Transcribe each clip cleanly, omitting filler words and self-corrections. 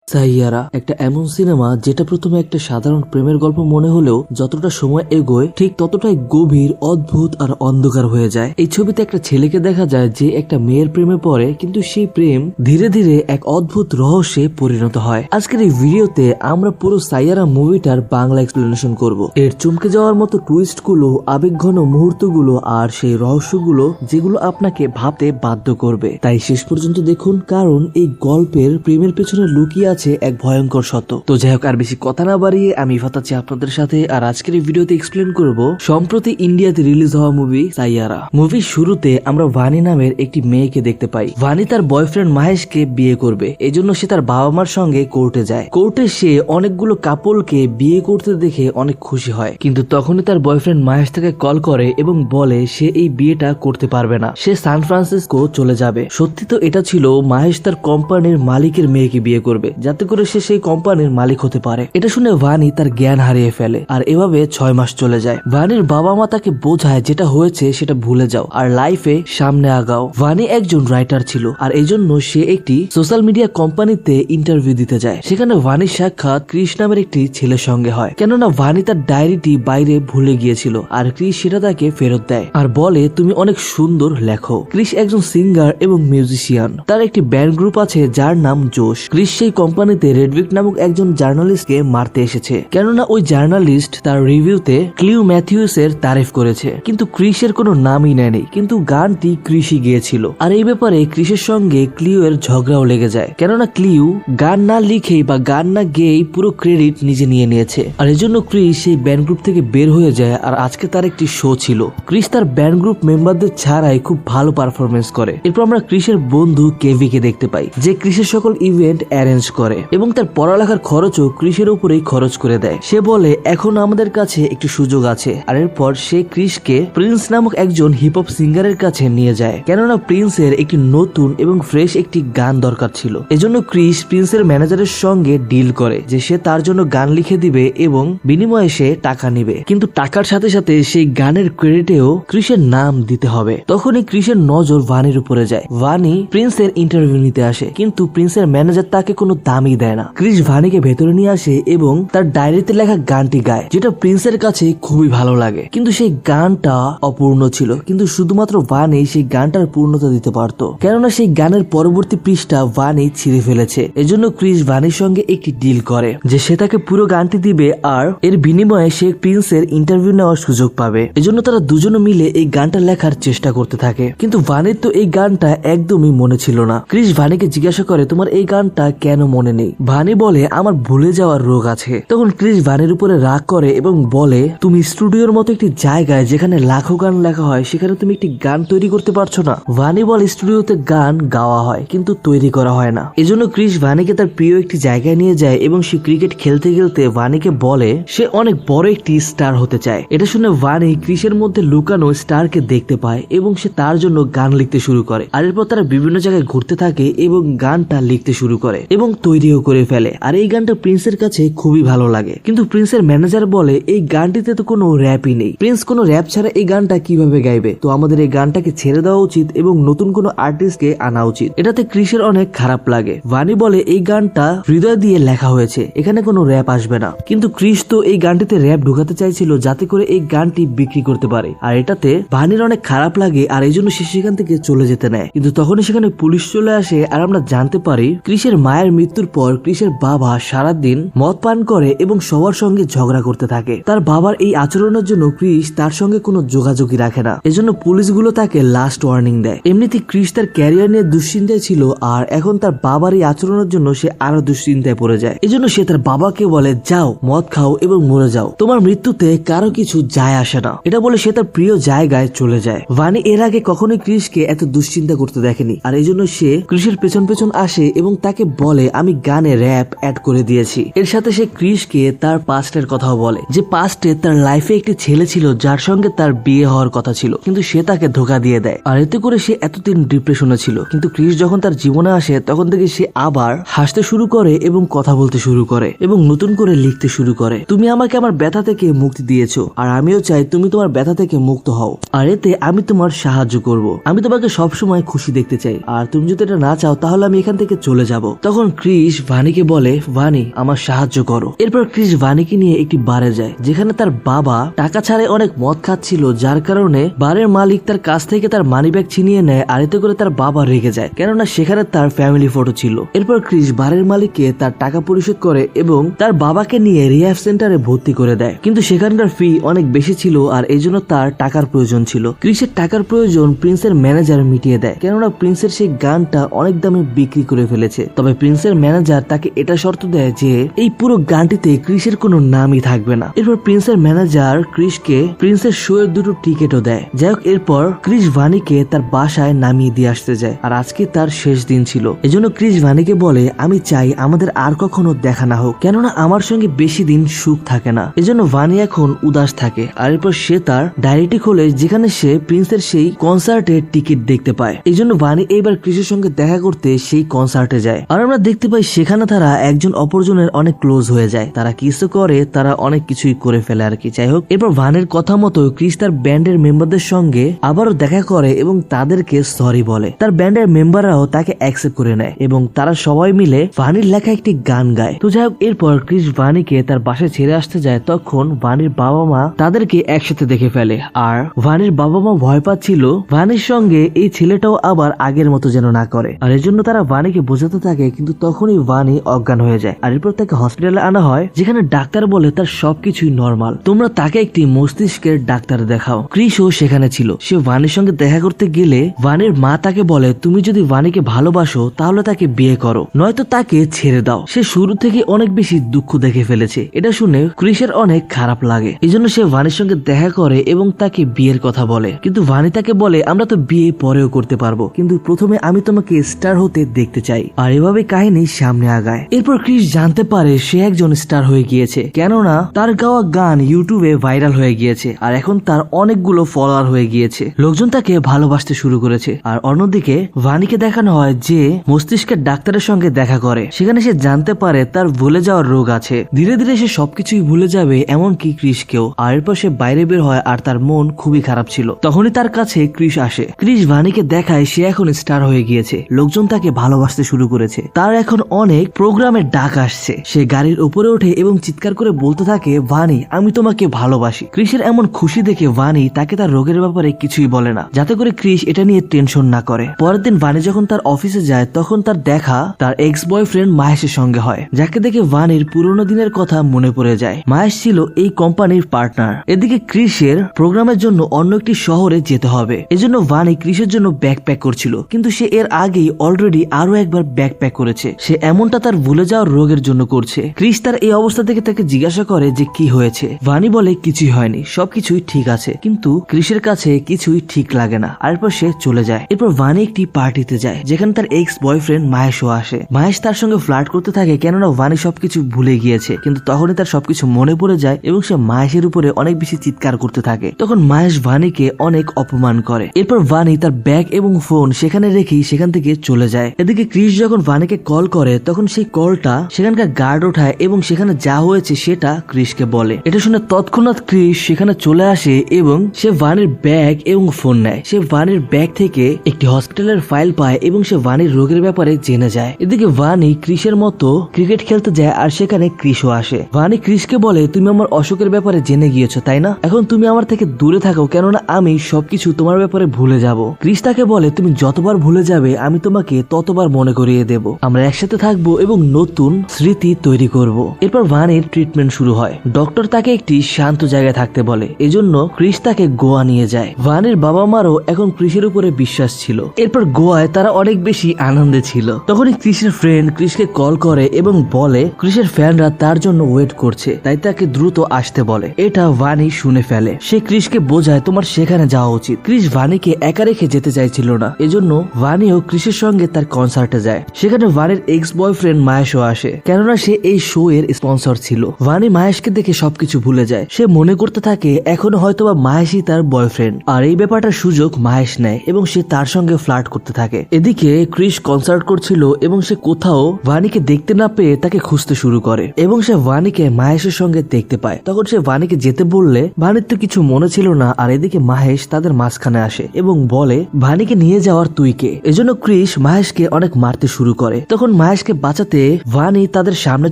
সাইয়ারা একটা এমন সিনেমা যেটা প্রথমে একটা সাধারণ প্রেমের গল্প মনে হলেও যতটা সময় এগোয় ঠিক ততটাই গভীর, অদ্ভুত আর অন্ধকার হয়ে যায়। এই ছবিতে একটা ছেলেকে দেখা যায় যে একটা মেয়ের প্রেমে পড়ে, কিন্তু সেই প্রেম ধীরে ধীরে এক অদ্ভুত রহস্যে পরিণত হয়। আজকের এই ভিডিওতে আমরা পুরো সাইয়ারা মুভিটার বাংলা এক্সপ্লেনেশন করব। এর চমকে যাওয়ার মতো টুইস্ট গুলো, আবেগঘন মুহূর্তগুলো আর সেই রহস্যগুলো যেগুলো আপনাকে ভাবতে বাধ্য করবে। তাই শেষ পর্যন্ত দেখুন, কারণ এই গল্পের প্রেমের পেছনে লুকিয়ে আছে এক ভয়ঙ্কর সত্য। তো যাই হোক, আর বেশি কথা না বাড়িয়ে আমি ইফাত আছি আপনাদের সাথে, আর আজকের এই ভিডিওতে এক্সপ্লেন করব সম্প্রতি ইন্ডিয়াতে রিলিজ হওয়া মুভি সাইয়ারা। মুভির শুরুতে আমরা ভানি নামের একটি মেয়েকে দেখতে পাই। ভানি তার বয়ফ্রেন্ড মাহেশকে বিয়ে করবে, এজন্য সে তার বাবা মার সঙ্গে কোর্টে যায়। কোর্টে সে অনেকগুলো কাপলকে বিয়ে করতে দেখে অনেক খুশি হয়, কিন্তু তখনই তার বয়ফ্রেন্ড মাহেশ তাকে কল করে এবং বলে সে এই বিয়েটা করতে পারবে না, সে সান ফ্রান্সিসকো চলে যাবে। সত্যি তো এটা ছিল, মাহেশ তার কোম্পানির মালিকের মেয়েকে বিয়ে করবে যাতে করে সে সেই কোম্পানির মালিক হতে পারে। এটা শুনে ভানি তার জ্ঞান হারিয়ে ফেলে, আর এভাবে 6 মাস চলে যায়। ভানির বাবা মা তাকে বোঝায় যেটা হয়েছে সেটা ভুলে যাও আর লাইফে সামনে আগাও। ভানি একজন রাইটার ছিল, আর এজন্য সে একটি সোশ্যাল মিডিয়া কোম্পানিতে ইন্টারভিউ দিতে যায়। সেখানে ভানির সাক্ষাৎ ক্রিস নামের একটি ছেলের সঙ্গে হয়, কেননা ভানি তার ডায়েরিটি বাইরে ভুলে গিয়েছিল, আর ক্রিস সেটা তাকে ফেরত দেয় আর বলে তুমি অনেক সুন্দর লেখো। ক্রিস একজন সিঙ্গার এবং মিউজিশিয়ান, তার একটি ব্যান্ড গ্রুপ আছে যার নাম জোশ। ক্রিস সেই কোম্পানিতে রেডউইক নামক একজন জার্নালিস্টকে মারতে এসেছে, কেননা ওই জার্নালিস্ট তার রিভিউতে ক্লিউ ম্যাথিউস এর তারিফ করেছে, কিন্তু ক্রিসের কোনো নামই নেয়নি, কিন্তু গানটি ক্রিসই গিয়েছিল। আর এই ব্যাপারে ক্রিসের সঙ্গে ক্লিউ এর ঝগড়াও লেগে যায়, কেননা ক্লিউ গান না লিখেই বা গান না গেয়েই পুরো ক্রেডিট নিজে নিয়ে নিয়েছে, আর এজন্য ক্রিস সেই ব্যান্ড গ্রুপ থেকে বের হয়ে যায়। আর আজকে তার একটি শো ছিল। ক্রিস তার ব্যান্ড গ্রুপ মেম্বারদের ছাড়াই খুব ভালো পারফরমেন্স করে। এরপর আমরা ক্রিসের বন্ধু কেভিকে দেখতে পাই, যে ক্রিসের সকল ইভেন্ট অ্যারেঞ্জ করে এবং তার পড়ালেখার খরচও ক্রিসের উপরেই খরচ করে দেয়। সে বলে এখন আমাদের কাছে একটি সুযোগ আছে, আর এরপর সে ক্রিসকে প্রিন্স নামক একজন হিপ হপ সিঙ্গারের কাছে নিয়ে যায়, কেননা প্রিন্সের একটি নতুন এবং ফ্রেশ একটি গান দরকার ছিল। এজন্য ক্রিস প্রিন্সের ম্যানেজারের সঙ্গে ডিল করে যে সে তার জন্য গান লিখে দিবে এবং বিনিময়ে সে টাকা নিবে, কিন্তু টাকার সাথে সাথে সেই গানের ক্রেডিটেও ক্রিসের নাম দিতে হবে। তখনই ক্রিসের নজর ভানির উপরে যায়। ভানি প্রিন্সের ইন্টারভিউ নিতে আসে, কিন্তু প্রিন্সের ম্যানেজার তাকে কোনো দামই দেয় না। ক্রিস ভানিকে ভেতরে নিয়ে আসে এবং তার ডায়েরিতে লেখা গানটি গায়, যেটা প্রিন্সের কাছে খুবই ভালো লাগে, কিন্তু সেই গানটা অপূর্ণ ছিল। কিন্তু শুধুমাত্র ভানি সেই গানটার পূর্ণতা দিতে পারত, কেননা সেই গানের পরবর্তী পৃষ্ঠা ভানি ছিঁড়ে ফেলেছে। এজন্য ক্রিস ভানির সঙ্গে একটি ডিল করে যে সে তাকে পুরো গানটি দিবে, আর এর বিনিময়ে সে প্রিন্সের ইন্টারভিউ নেওয়ার সুযোগ পাবে। এজন্য তারা দুজনে মিলে এই গানটা লেখার চেষ্টা করতে থাকে, কিন্তু ভানির তো এই গানটা একদমই মনে ছিল না। ক্রিস ভানিকে জিজ্ঞাসা করে তোমার এই গানটা কেন মনে নেই? ভানি বলে আমার ভুলে যাওয়ার রোগ আছে। তখন ক্রিস ভানির উপরে রাগ করে এবং বলে তুমি স্টুডিওর মতো একটি জায়গায় যেখানে লাখো গান লেখা হয় সেখানে তুমি একটি গান তৈরি করতে পারছো না? ভানি বলে স্টুডিওতে গান গাওয়া হয় কিন্তু তৈরি করা হয় না। এজন্য ক্রিস ভানিকে তার প্রিয় একটি জায়গায় নিয়ে যায় এবং সে ক্রিকেট খেলতে খেলতে ভানিকে বলে সে অনেক বড় একটি স্টার হতে চায়। এটা শুনে ভানি ক্রিসের মধ্যে লুকানো স্টারকে দেখতে পায় এবং সে তার জন্য গান লিখতে শুরু করে। আর এরপর তারা বিভিন্ন জায়গায় ঘুরতে থাকে এবং গানটা লিখতে শুরু করে এবং তৈরিও করে ফেলে। আর এই গানটা প্রিন্সের কাছে খুবই ভালো লাগে, কিন্তু প্রিন্সের ম্যানেজার বলে এই গানটিতে তো কোনো র্যাপই নেই, প্রিন্স কোনো র্যাপ ছাড়া এই গানটা কিভাবে গাইবে? তো আমাদের এই গানটাকে ছেড়ে দেওয়া উচিত এবং নতুন কোনো আর্টিস্টকে আনা উচিত। এটাতে ক্রিসের অনেক খারাপ লাগে। ভানি বলে এই গানটা হৃদয় দিয়ে লেখা হয়েছে, এখানে কোনো র্যাপ আসবে না। কিন্তু ক্রিস তো এই গানটিতে র্যাপ ঢুকাতে চাইছিল যাতে করে এই গানটি বিক্রি করতে পারে, আর এটাতে ভানির অনেক খারাপ লাগে, আর এই জন্য সে সেখান থেকে চলে যেতে নেয়। কিন্তু তখনই সেখানে পুলিশ চলে আসে, আর আমরা জানতে পারি ক্রিসের মায়ের মৃত্যুর পর ক্রিসের বাবা সারাদিন মদ পান করে এবং সবার সঙ্গে ঝগড়া করতে থাকে। তার বাবার এই আচরণের জন্য ক্রিস তার সঙ্গে কোনো যোগাযোগই রাখে না, এজন্য পুলিশগুলো তাকে লাস্ট ওয়ার্নিং দেয়। এমনিতে ক্রিস তার ক্যারিয়ার নিয়ে দুশ্চিন্তায় ছিল, আর এখন তার বাবার এই আচরণের জন্য সে আরো দুশ্চিন্তায় পড়ে যায়। এজন্য সে তার বাবাকে বলে যাও মদ খাও এবং মরে যাও, তোমার মৃত্যুতে কারো কিছু যায় আসে না। এটা বলে সে তার প্রিয় জায়গায় চলে যায়। ভানি এর আগে কখনোই ক্রিসকে এত দুশ্চিন্তা করতে দেখেনি, আর এই জন্য সে ক্রিসের পেছন পেছন আসে এবং তাকে বলে আমি গানে র্যাপ অ্যাড করে দিয়েছি। এর সাথে সে ক্রিসকে তার পাস্টের কথাও বলে, যে পাস্টে তার লাইফে একটি ছেলে ছিল যার সঙ্গে তার বিয়ে হওয়ার কথা ছিল, কিন্তু সে তাকে ধোকা দিয়ে দেয়। আর এতে করে সে এতদিন ডিপ্রেশনে ছিল, কিন্তু ক্রিস যখন তার জীবনে আসে তখন থেকে সে আবার হাসতে শুরু করে এবং কথা বলতে শুরু করে এবং নতুন করে লিখতে শুরু করে। তুমি আমাকে আমার ব্যথা থেকে মুক্তি দিয়েছো, আর আমিও চাই তুমি তোমার ব্যথা থেকে মুক্ত হও, আর এতে আমি তোমার সাহায্য করব। আমি তোমাকে সবসময় খুশি দেখতে চাই, আর তুমি যদি এটা না চাও তাহলে আমি এখান থেকে চলে যাব। তখন ক্রিস ক্রিস ভানিকে বলে, ভানি আমার সাহায্য করো। এরপর ক্রিস ভানিকে নিয়ে একটি বারে যায়, যেখানে তার বাবা টাকা ছাড়াই অনেক মদ খাচ্ছিল, যার কারণে বারের মালিক তার কাছ থেকে তার মানিব্যাগ ছিনিয়ে নেয়। আর এতে করে তার বাবা রেগে যায়, কেননা সেখানে তার ফ্যামিলি ফটো ছিল। এরপর ক্রিস বারের মালিককে তার টাকা পরিশোধ করে এবং তার বাবাকে নিয়ে রিহ্যাব সেন্টারে ভর্তি করে দেয়, কিন্তু সেখানকার ফি অনেক বেশি ছিল আর এই জন্য তার টাকার প্রয়োজন ছিল। ক্রিসের টাকার প্রয়োজন প্রিন্সের ম্যানেজার মিটিয়ে দেয়, কেননা প্রিন্সের সেই গানটা অনেক দামে বিক্রি করে ফেলেছে। তবে প্রিন্সের ম্যানেজার তাকে এটা শর্ত দেয় যে এই পুরো গানটিতে ক্রিসের কোনো নামই থাকবে না। এরপর প্রিন্সের ম্যানেজার ক্রিসকে প্রিন্সের শো এর 2টো টিকিটও দেয়। যাই হোক, এরপর ক্রিস ভানিকে তার বাসায় নামিয়ে দিয়ে আসতে যায়, আর আজকে তার শেষ দিন ছিল। এজন্য ক্রিস ভানিকে বলে, আমি চাই আমাদের আর কখনো দেখা না হোক, কেননা আমার সঙ্গে বেশি দিন সুখ থাকে না। এজন্য ভানি এখন উদাস থাকে। আর এরপর সে তার ডায়েরিটি খোলে, যেখানে সে প্রিন্সের সেই কনসার্টের টিকিট দেখতে পায়। এই জন্য ভানি এইবার ক্রিসের সঙ্গে দেখা করতে সেই কনসার্টে যায়। আর আমরা দেখতে পাই সেখানে তারা একজন অপরজনের অনেক ক্লোজ হয়ে যায়, তারা কিছু করে, তারা অনেক কিছুই করে ফেলে আর কি। যাই হোক, এরপর ভানের কথা মতো ক্রিস তার ব্যান্ডের মেম্বারদের সঙ্গে আবারও দেখা করে এবং তাদেরকে সরি বলে। তার ব্যান্ডের মেম্বাররাও তাকে অ্যাকসেপ্ট করে নেয় এবং তারা সবাই মিলে ভানির লেখা একটি গান গায়। তো যাই হোক, এরপর ক্রিস ভানিকে তার বাসায় ছেড়ে আসতে যায়, তখন ভানির বাবা মা তাদেরকে একসাথে দেখে ফেলে। আর ভানির বাবা মা ভয় পাচ্ছিল ভানির সঙ্গে এই ছেলেটাও আবার আগের মতো যেন না করে, আর এর জন্য তারা ভানিকে বোঝাতে থাকে, কিন্তু তখনই ভানি অজ্ঞান হয়ে যায়। আর এরপর তাকে হসপিটালে আনা হয়, যেখানে ডাক্তার বলে তার সবকিছুই নর্মাল, তোমরা তাকে একটি মস্তিষ্কের ডাক্তার দেখাও। ক্রিসও সেখানে ছিল। সে ভানির সঙ্গে দেখা করতে গেলে ভানির মা তাকে বলে, তুমি যদি ভানিকে ভালোবাসো তাহলে তাকে বিয়ে করো, নয়তো তাকে ছেড়ে দাও। সে শুরু থেকে অনেক বেশি দুঃখ দেখে ফেলেছে। এটা শুনে ক্রিসের অনেক খারাপ লাগে, এই জন্য সে ভানির সঙ্গে দেখা করে এবং তাকে বিয়ের কথা বলে। কিন্তু ভানি তাকে বলে, আমরা তো বিয়ে পরেও করতে পারবো, কিন্তু প্রথমে আমি তোমাকে স্টার হতে দেখতে চাই। আর এভাবে কাহিনী সামনে আগায়। এরপর ক্রিস জানতে পারে সে একজন স্টার হয়ে গিয়েছে, কেননা তার গাওয়া গান ইউটিউবে ভাইরাল হয়ে গিয়েছে আর এখন তার অনেকগুলো ফলোয়ার হয়ে গিয়েছে। লোকজন তাকে ভালোবাসতে শুরু করেছে। আর অন্যদিকে ভানিকে দেখানো হয় যে মস্তিষ্কের ডাক্তারের সঙ্গে দেখা করে, সেখানে সে জানতে পারে তার ভুলে যাওয়ার রোগ আছে। ধীরে ধীরে সে সবকিছুই ভুলে যাবে, এমনকি ক্রিসকেও। আর এরপর সে বাইরে বের হয় আর তার মন খুবই খারাপ ছিল। তখনই তার কাছে ক্রিস আসে। ক্রিস ভানিকে দেখায় সে এখন স্টার হয়ে গিয়েছে, লোকজন তাকে ভালোবাসতে শুরু করেছে, তার এখন অনেক প্রোগ্রামের ডাক আসছে। সে গাড়ির উপরে ওঠে এবং চিৎকার করে বলতে থাকে, ভানি আমি তোমাকে ভালোবাসি। ক্রিসের এমন খুশি দেখে ভানি তাকে তার রোগের ব্যাপারে কিছুই বলে না, যাতে করে ক্রিস এটা নিয়ে টেনশন না করে। পরের দিন ভানি যখন তার অফিসে যায়, তখন তার দেখা তার এক্স বয়ফ্রেন্ড মাহেশের সঙ্গে হয়, যাকে দেখে ভানির পুরোনো দিনের কথা মনে পড়ে যায়। মাহেশ ছিল এই কোম্পানির পার্টনার। এদিকে ক্রিসের প্রোগ্রামের জন্য অন্য একটি শহরে যেতে হবে, এজন্য ভানি ক্রিসের জন্য ব্যাগ প্যাক করছিল, কিন্তু সে এর আগেই অলরেডি আরো একবার ব্যাগ প্যাক করেছে। সে এমনটা তার ভুলে যাওয়ার রোগের জন্য করছে। ক্রিস তার এই অবস্থা থেকে তাকে জিজ্ঞাসা করে যে কি হয়েছে। ভানি বলে কিছুই হয়নি, সবকিছুই ঠিক আছে, কিন্তু ক্রিসের কাছে কিছুই ঠিক লাগে না। আর এরপর সে চলে যায়। এরপর ভানি একটি পার্টিতে যায়, যেখানে তার এক্স বয়ফ্রেন্ড মাহেশও আসে। মাহেশ তার সঙ্গে ফ্লার্ট করতে থাকে, কেননা ভানি সবকিছু ভুলে গিয়েছে। কিন্তু তখনই তার সবকিছু মনে পড়ে যায় এবং সে মাহেশের উপরে অনেক বেশি চিৎকার করতে থাকে। তখন মাহেশ ভানিকে অনেক অপমান করে। এরপর ভানি তার ব্যাগ এবং ফোন সেখানে রেখেই সেখান থেকে চলে যায়। এদিকে ক্রিস যখন ভানিকে কল করে, তখন সেই কলটা সেখানকার গার্ড ওঠায় এবং সেখানে যা হয়েছে সেটা ক্রিসকে বলে। এটা শুনে তৎক্ষণাৎ ক্রিস সেখানে চলে আসে এবং সে ভানির ব্যাগ এবং ফোন নেয়। সে ভানির ব্যাগ থেকে একটি হসপিটালের ফাইল পায় এবং সে ভানির রোগের ব্যাপারে জেনে যায়। এদিকে ভানি ক্রিসের মতো ক্রিকেট খেলতে যায় আর সেখানে ক্রিসও আসে। ভানি ক্রিসকে বলে, তুমি আমার অসুখের ব্যাপারে জেনে গিয়েছো তাই না, এখন তুমি আমার থেকে দূরে থাকো, কেননা আমি সবকিছু তোমার ব্যাপারে ভুলে যাব। ক্রিস তাকে বলে, তুমি যতবার ভুলে যাবে আমি তোমাকে ততবার মনে করিয়ে দেব, আমরা একসাথে থাকবো এবং নতুন স্মৃতি তৈরি করব। এরপর ভানির ট্রিটমেন্ট শুরু হয়। ডক্টর তাকে একটি শান্ত জায়গায় থাকতে বলে, এজন্য ক্রিস তাকে গোয়া নিয়ে যায়। ভানির বাবা মারও এখন ক্রিসের উপরে বিশ্বাস ছিল। এরপর গোয়ায় তারা অনেক বেশি আনন্দে ছিল। তখনই ক্রিসের ফ্রেন্ড ক্রিসকে কল করে এবং বলে ক্রিসের ফ্যানরা তার জন্য ওয়েট করছে, তাই তাকে দ্রুত আসতে বলে। এটা ভানি শুনে ফেলে। সে ক্রিসকে বোঝায় তোমার সেখানে যাওয়া উচিত। ক্রিস ভানিকে একা রেখে যেতে চাইছিল না, এজন্য ভানিও ক্রিসের সঙ্গে তার কনসার্টে যায়। সেখানে ভানির এক্স বয়ফ্রেন্ড মাহেশও আসে, কেননা সে এই শো এর স্পন্সর ছিল। ভানি মাহেশকে দেখে সবকিছু ভুলে যায়। সে মনে করতে থাকে এখনো হয়তোবা মাহেশই তার বয়ফ্রেন্ড, আর এই ব্যাপারটার সুযোগ মাহেশ নেয় এবং সে তার সঙ্গে ফ্লার্ট করতে থাকে। এদিকে ক্রিস কনসার্ট করছিল এবং সে কোথাও ভানিকে দেখতে না পেয়ে তাকে খুঁজতে শুরু করে এবং সে ভানিকে মাহেশের সঙ্গে দেখতে পায়। তখন সে ভানিকে যেতে বললে ভানির তো কিছু মনে ছিল না। আর এদিকে মাহেশ তাদের মাঝখানে আসে এবং বলে ভানিকে নিয়ে যাওয়ার তুই কে। এজন্য ক্রিস মাহেশকে অনেক মারতে শুরু করে। তখন মাহেশকে বাঁচাতে ভানি তাদের সামনে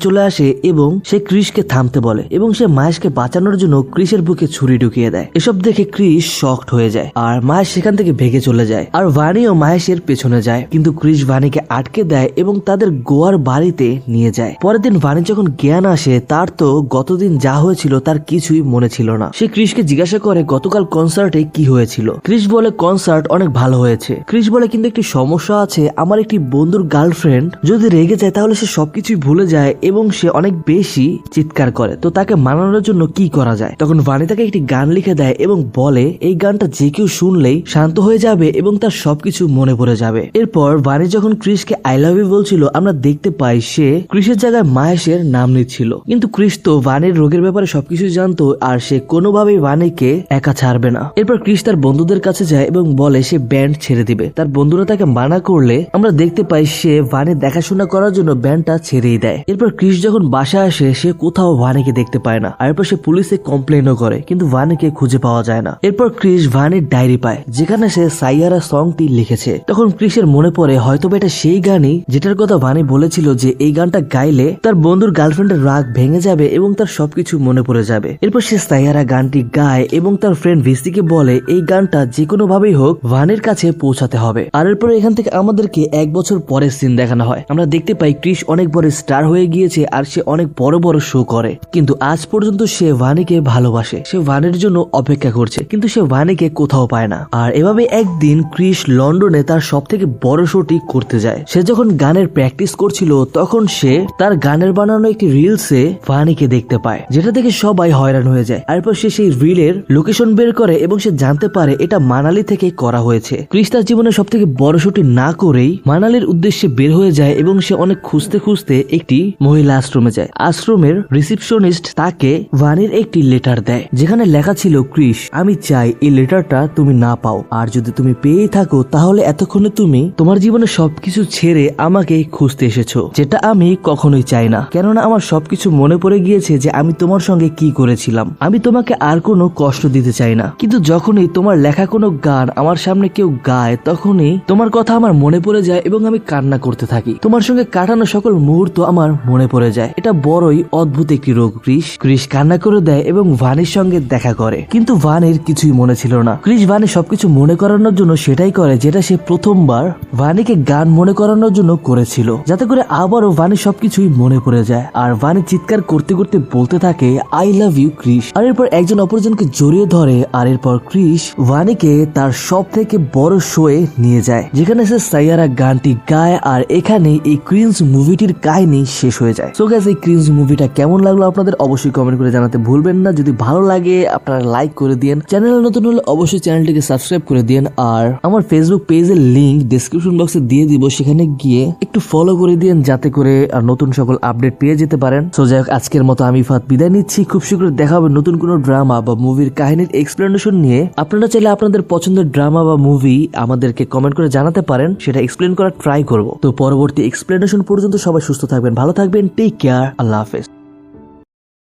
চলে আসে এবং সে ক্রিসকে থামতে বলে এবং সে মাহেশকে বাঁচানোর জন্য ক্রিসের বুকে ছুরি ঢুকিয়ে দেয়। এসব দেখে ক্রিস শকড হয়ে যায় আর মাহেশ সেখান থেকে ভেগে চলে যায় আর ভানিও মাহেশের পেছনে যায়, কিন্তু ক্রিস ভানিকে আটকে দেয় এবং তাদের গোয়ার বাড়িতে নিয়ে যায়। পরের দিন ভানি যখন জ্ঞান আসে তার তো গতদিন যা হয়েছিল তার কিছুই মনে ছিল না। সে ক্রিসকে জিজ্ঞাসা করে গতকাল কনসার্টে কি হয়েছিল। ক্রিস বলে কনসার্ট অনেক ভালো হয়েছে। ক্রিস বলে কিন্তু একটি সমস্যা আছে, আমার একটি বন্ধুর গার্লফ্রেন্ড যদি রেগে যায় তাহলে সে সবকিছুই ভুলে যায় এবং সে অনেক বেশি চিৎকার করে, তো তাকে মানানোর জন্য কি করা যায়। তখন ভানি তাকে একটি গান লিখে দেয় এবং বলে এই গানটা যে কেউ শুনলেই শান্ত হয়ে যাবে এবং তার সবকিছু মনে পড়ে যাবে। এরপর ভানি যখন ক্রিসকে আই লাভ ইউ বলছিল আমরা দেখতে পাই সে ক্রিসের জায়গায় মাহেশের নাম নিচ্ছিল, কিন্তু ক্রিস তো ভানির রোগের ব্যাপারে সবকিছু জানতো আর সে কোনোভাবেই ভানিকে একা ছাড়বে না। এরপর ক্রিস তার বন্ধুদের কাছে যায় এবং বলে সে ব্যান্ড ছেড়ে দিবে। তার বন্ধুরা তাকে মানা করলে আমরা দেখতে পাই সে ভানির দেখাশোনা করার জন্য ব্যান্ডটা ছেড়েই দেয়। এরপর ক্রিস যখন বাসায় আসে সে কোথাও ভানিকে দেখতে পায় না আর এরপর সে পুলিশে কমপ্লেনও করে, কিন্তু ভানিকে খুঁজে পাওয়া যায় না। এরপর ক্রিস ভানির ডায়েরি পায় যেখানে সে সাইয়ারা সংটি লিখেছে। তখন ক্রিসের মনে পড়ে হয়তো এটা সেই গানই যেটার কথা ভানি বলেছিল যে এই গানটা গাইলে তার বন্ধুর গার্লফ্রেন্ডের রাগ ভেঙে যাবে এবং তার সবকিছু মনে পড়ে যাবে। এরপর সে সাইয়ারা গানটি গায় এবং তার ফ্রেন্ড ভিস্তিকে বলে এই গানটা যে কোনো ভাবেই হোক ভানির কাছে পৌঁছাতে হবে। আর এরপর এখান থেকে আমাদেরকে 1 বছর পরের সিন দেখানো হয়। আমরা দেখতে পাই ক্রিস অনেক বড় স্টার হয়ে গিয়েছে আর সে অনেক বড় বড় শো করে, কিন্তু আজ পর্যন্ত সে ভানিকে ভালোবাসে। সে ভানির জন্য অপেক্ষা করছে, কিন্তু সে ভানিকে কোথাও পায় না। আর এভাবে একদিন ক্রিস লন্ডনে তার সব থেকে বড় শোটি করতে যায়। সে যখন গানের প্র্যাকটিস করছিল তখন সে তার গানের বানানো একটি রিলসে ভানিকে দেখতে পায়, যেটা দেখে সবাই হয়রান হয়ে যায়। এরপর সে সেই রিলের লোকেশন বের করে এবং সে জানতে পারে এটা মানালি থেকে করা হয়েছে। ক্রিস তার জীবনের সব থেকে বড় শোটি না করেই মানালির উদ্দেশ্যে বের হয়ে যায় এবং সে অনেক খুঁজতে খুঁজতে একটি মহিলা আশ্রমে যায়। আশ্রমের রিসিপশনিস্ট তাকে ভানির একটি লেটার দেয় যেখানে লেখা ছিল ক্রিস আমি চাই এই লেটারটা তুমি না পাও, আর যদি তুমি পেয়ে থাকো তাহলে এতক্ষণে তুমি তোমার জীবনে সবকিছু ছেড়ে আমাকে খুঁজতে এসেছো, যেটা আমি কখনোই চাই না। কেননা আমার সবকিছু মনে পড়ে গিয়েছে যে আমি তোমার সঙ্গে কি করেছিলাম। আমি তোমাকে আর কোনো কষ্ট দিতে চাই না, কিন্তু যখনই তোমার লেখা কোনো গান আমার সামনে কেউ গায় তখনই তোমার কথা আমার মনে পড়ে যায় এবং আমি কান্না করতে থাকি। তোমার সঙ্গে কাটানো সকল মুহূর্ত আমার মনে পড়ে যায়। এটা বড়ই অদ্ভুত একটি রোগ ক্রিস। ক্রিস কান্না করে দেয় এবং ভানির সঙ্গে দেখা করে, কিন্তু ভানির কিছুই মনে ছিল না। ক্রিস ভানি সবকিছু মনে করানোর জন্য সেটাই করে যেটা সে প্রথমবার ভানিকে গান মনে করানোর জন্য করেছিল, যাতে করে আবারও ভানি সবকিছুই মনে পড়ে যায়। আর ভানি চিৎকার করতে করতে বলতে থাকে আই লাভ ইউ ক্রিস। আর এরপর একজন অপরজনকে জড়িয়ে ধরে আর এরপর ক্রিস ভানিকে তার সব থেকে বড় শোয়ে নিয়ে যায় যেখানে সে সাইয়ারা গানটি গায়। আর এখানে এই ক্রিন্স মুভিটির কাহিনী শেষ হয়ে যায়। সো গাইস এই ক্রিন্স মুভিটা কেমন লাগলো আপনাদের অবশ্যই কমেন্ট করে জানাতে ভুলবেন না। যদি ভালো লাগে আপনারা লাইক করে দিন, চ্যানেল নতুন হলে অবশ্যই চ্যানেলটিকে সাবস্ক্রাইব করে দিন। আর আমার ফেসবুক পেজের লিংক ডেসক্রিপশন বক্সে দিয়ে দিব, সেখানে গিয়ে একটু ফলো করে দিন যাতে করে নতুন সকল আপডেট পেয়ে যেতে পারেন। সো যাই হোক আজকের মতো আমি ফাত বিদায় নিচ্ছি। খুব শীঘ্রই দেখা হবে নতুন কোনো ড্রামা বা মুভির কাহিনীর এক্সপ্লেনেশন নিয়ে। আপনারা চাইলে আপনাদের পছন্দের ড্রামা বা মুভি আমাদেরকে কমেন্ট করে জানাতে পারেন, সেটা এক্সপ্লেন করার ট্রাই করব। তো পরবর্তী এক্সপ্লেনেশন পর্যন্ত সবাই সুস্থ থাকবেন, ভালো থাকবেন, টেক কেয়ার, আল্লাহ হাফেজ।